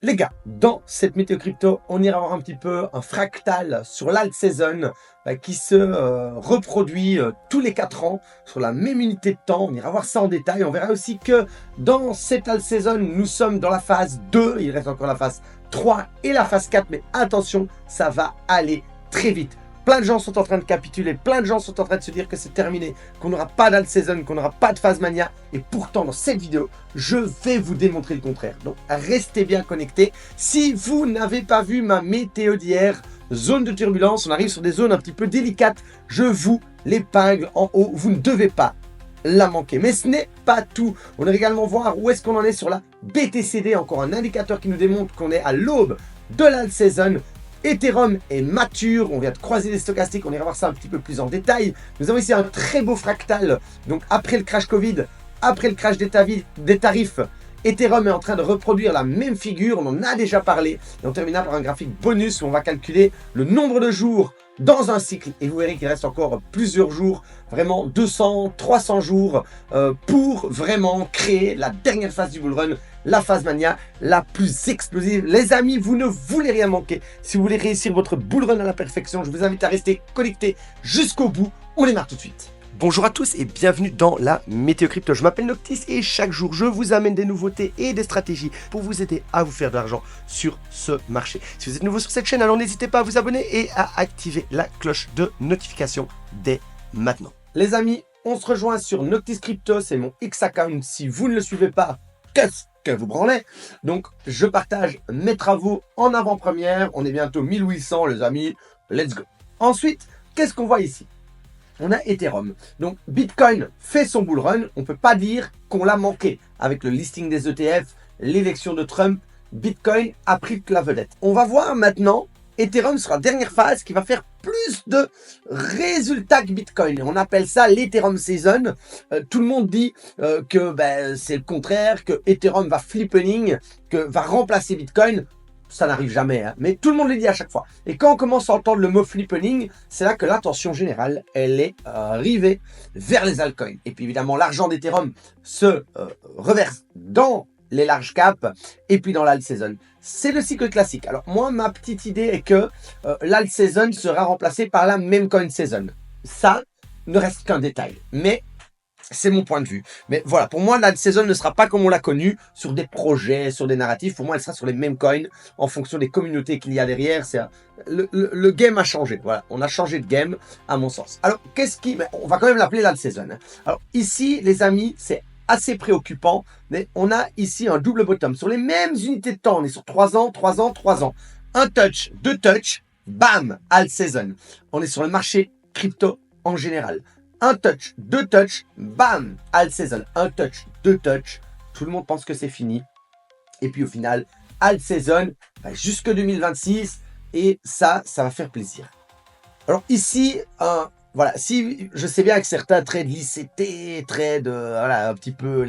Les gars, dans cette météo crypto, on ira voir un petit peu un fractal sur l'alt season qui se reproduit tous les 4 ans sur la même unité de temps. On ira voir ça en détail. On verra aussi que dans cette alt season, nous sommes dans la phase 2. Il reste encore la phase 3 et la phase 4. Mais attention, ça va aller très vite. Plein de gens sont en train de capituler, plein de gens sont en train de se dire que c'est terminé, qu'on n'aura pas d'alt season, qu'on n'aura pas de phase mania. Et pourtant, dans cette vidéo, je vais vous démontrer le contraire. Donc, restez bien connectés. Si vous n'avez pas vu ma météo d'hier, zone de turbulence, on arrive sur des zones un petit peu délicates. Je vous l'épingle en haut. Vous ne devez pas la manquer. Mais ce n'est pas tout. On ira également voir où est-ce qu'on en est sur la BTCD, encore un indicateur qui nous démontre qu'on est à l'aube de l'alt season. Ethereum est mature, on vient de croiser les stochastiques, on ira voir ça un petit peu plus en détail. Nous avons ici un très beau fractal, donc après le crash Covid, après le crash des tarifs, Ethereum est en train de reproduire la même figure, on en a déjà parlé. Et on terminera par un graphique bonus où on va calculer le nombre de jours dans un cycle. Et vous verrez qu'il reste encore plusieurs jours, vraiment 200, 300 jours pour vraiment créer la dernière phase du bullrun, la phase mania la plus explosive. Les amis, vous ne voulez rien manquer. Si vous voulez réussir votre bullrun à la perfection, je vous invite à rester connecté jusqu'au bout. On démarre tout de suite. Bonjour à tous et bienvenue dans la météo crypto. Je m'appelle Noctis et chaque jour je vous amène des nouveautés et des stratégies pour vous aider à vous faire de l'argent sur ce marché. Si vous êtes nouveau sur cette chaîne, alors n'hésitez pas à vous abonner et à activer la cloche de notification dès maintenant. Les amis, on se rejoint sur Noctis Crypto, c'est mon X-Account. Si vous ne le suivez pas, qu'est-ce que vous branlez? Donc je partage mes travaux en avant-première. On est bientôt 1800 les amis, let's go. Ensuite, qu'est-ce qu'on voit ici? On a Ethereum. Donc Bitcoin fait son bullrun. On ne peut pas dire qu'on l'a manqué. Avec le listing des ETF, l'élection de Trump, Bitcoin a pris la vedette. On va voir maintenant Ethereum sur la dernière phase qui va faire plus de résultats que Bitcoin. On appelle ça l'Ethereum Season. Tout le monde dit que c'est le contraire, que Ethereum va flippening, que va remplacer Bitcoin. Ça n'arrive jamais, hein. Mais tout le monde le dit à chaque fois. Et quand on commence à entendre le mot flippening, c'est là que l'attention générale, elle est rivée vers les altcoins. Et puis évidemment, l'argent d'Ethereum se reverse dans les large caps et puis dans l'alt season. C'est le cycle classique. Alors moi, ma petite idée est que l'alt season sera remplacé par la meme coin season. Ça ne reste qu'un détail. Mais c'est mon point de vue. Mais voilà, pour moi, la saison ne sera pas comme on l'a connu, sur des projets, sur des narratifs. Pour moi, elle sera sur les mêmes coins, en fonction des communautés qu'il y a derrière. Le game a changé. Voilà, on a changé de game, à mon sens. Alors, on va quand même l'appeler la saison. Alors, ici, les amis, c'est assez préoccupant, mais on a ici un double bottom. Sur les mêmes unités de temps, on est sur 3 ans, 3 ans, 3 ans. Un touch, 2 touch, bam, alt season. On est sur le marché crypto en général. Un touch, 2 touch, bam, alt season. Un touch, 2 touch. Tout le monde pense que c'est fini. Et puis au final, alt season jusque 2026. Et ça va faire plaisir. Alors ici, voilà, si je sais bien que certains trade l'ICT, trade voilà, un petit peu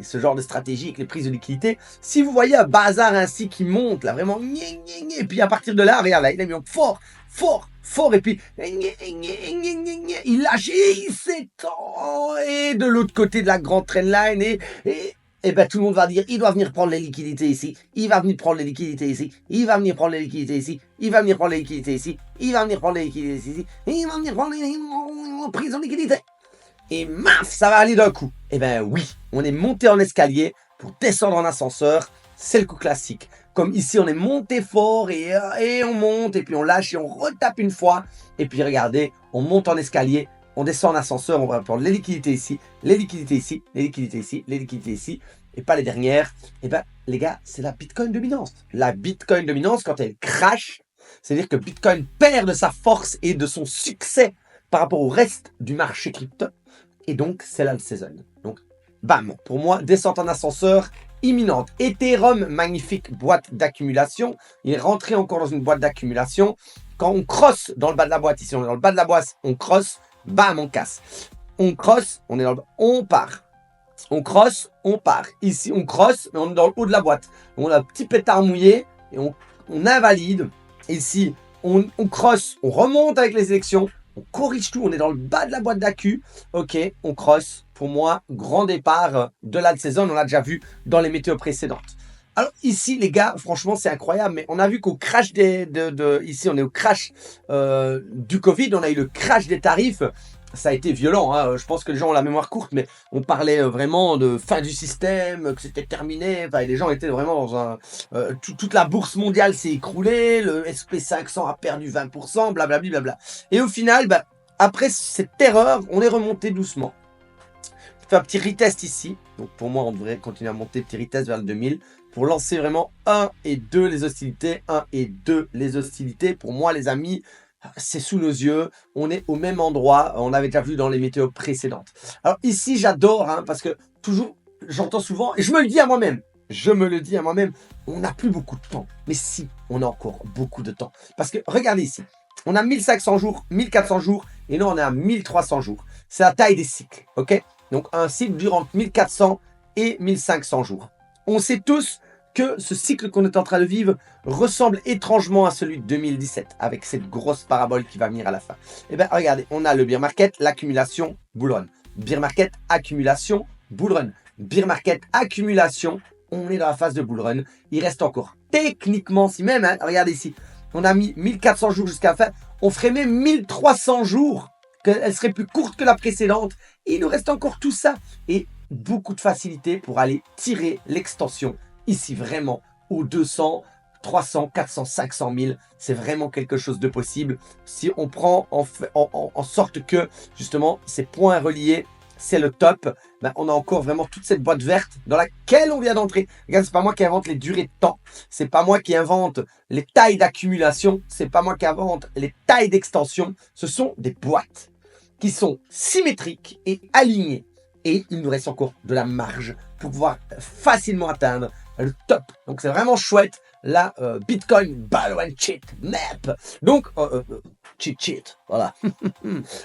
ce genre de stratégie avec les prises de liquidité. Si vous voyez un bazar ainsi qui monte, là, vraiment, et puis à partir de là, regarde, là, il a mis fort, et puis il lâche et il s'étend, et de l'autre côté de la grande trendline, et ben tout le monde va dire, il doit venir prendre les liquidités ici, il va venir prendre les liquidités ici, il va venir prendre les liquidités ici, il va venir prendre les liquidités ici, il va venir prendre les liquidités ici, il va venir prendre les prises en liquidité. Et maf, ça va aller d'un coup. Et ben oui, on est monté en escalier pour descendre en ascenseur, c'est le coup classique. Comme ici, on est monté fort et on monte, et puis on lâche et on retape une fois. Et puis regardez, on monte en escalier, on descend en ascenseur, on va prendre les liquidités ici, les liquidités ici, les liquidités ici, les liquidités ici, et pas les dernières. Et ben les gars, c'est la Bitcoin dominance. La Bitcoin dominance, quand elle crache, c'est-à-dire que Bitcoin perd de sa force et de son succès par rapport au reste du marché crypto. Et donc, c'est l'alt season. Donc, bam, pour moi, descente en ascenseur imminente. Ethereum, magnifique boîte d'accumulation. Il est rentré encore dans une boîte d'accumulation. Quand on crosse dans le bas de la boîte, ici on est dans le bas de la boîte, on crosse, bam, on casse. On crosse, on est dans le bas, on part. On crosse, on part. Ici, on crosse, mais on est dans le haut de la boîte. On a un petit pétard mouillé et on invalide. Ici, on crosse, on remonte avec les élections. On corrige tout, on est dans le bas de la boîte d'accu. Ok, on crosse. Pour moi, grand départ de la saison, on l'a déjà vu dans les météos précédentes. Alors ici, les gars, franchement, c'est incroyable, mais on a vu qu'au crash ici, on est au crash du Covid, on a eu le crash des tarifs. Ça a été violent, hein. Je pense que les gens ont la mémoire courte, mais on parlait vraiment de fin du système, que c'était terminé. Enfin, les gens étaient vraiment dans un... toute la bourse mondiale s'est écroulée, le SP500 a perdu 20%, blablabla. Blabla. Et au final, bah, après cette terreur, on est remonté doucement. On fait un petit retest ici. Donc pour moi, on devrait continuer à monter, petit retest vers le 2000 pour lancer vraiment 1 et 2 les hostilités. 1 et 2 les hostilités. Pour moi, les amis, c'est sous nos yeux. On est au même endroit. On avait déjà vu dans les météos précédentes. Alors ici, j'adore, hein, parce que toujours, j'entends souvent, et je me le dis à moi-même. Je me le dis à moi-même, on n'a plus beaucoup de temps. Mais si, on a encore beaucoup de temps. Parce que regardez ici, on a 1500 jours, 1400 jours, et nous on est à 1300 jours. C'est la taille des cycles, ok? Donc un cycle dure entre 1400 et 1500 jours. On sait tous que ce cycle qu'on est en train de vivre ressemble étrangement à celui de 2017, avec cette grosse parabole qui va venir à la fin. Et bien regardez, on a le bear market, l'accumulation, bull run. Bear market, accumulation, bull run. Bear market, accumulation, on est dans la phase de bull run. Il reste encore techniquement, si même, hein, regardez ici, on a mis 1400 jours jusqu'à la fin, on ferait même 1300 jours, qu'elle serait plus courte que la précédente. Et il nous reste encore tout ça. Et beaucoup de facilité pour aller tirer l'extension. Ici, vraiment, aux 200, 300, 400, 500 000. C'est vraiment quelque chose de possible. Si on prend en sorte que, justement, ces points reliés, c'est le top. Ben, on a encore vraiment toute cette boîte verte dans laquelle on vient d'entrer. Regarde, c'est pas moi qui invente les durées de temps. C'est pas moi qui invente les tailles d'accumulation. C'est pas moi qui invente les tailles d'extension. Ce sont des boîtes qui sont symétriques et alignées. Et il nous reste encore de la marge pour pouvoir facilement atteindre le top. Donc c'est vraiment chouette, la Bitcoin Bull and Cheat Map. Donc, cheat, voilà.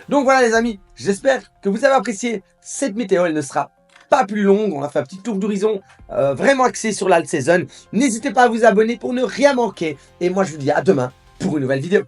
Donc voilà les amis, j'espère que vous avez apprécié cette météo. Elle ne sera pas plus longue. On a fait un petit tour d'horizon vraiment axé sur l'alt season. N'hésitez pas à vous abonner pour ne rien manquer. Et moi je vous dis à demain pour une nouvelle vidéo.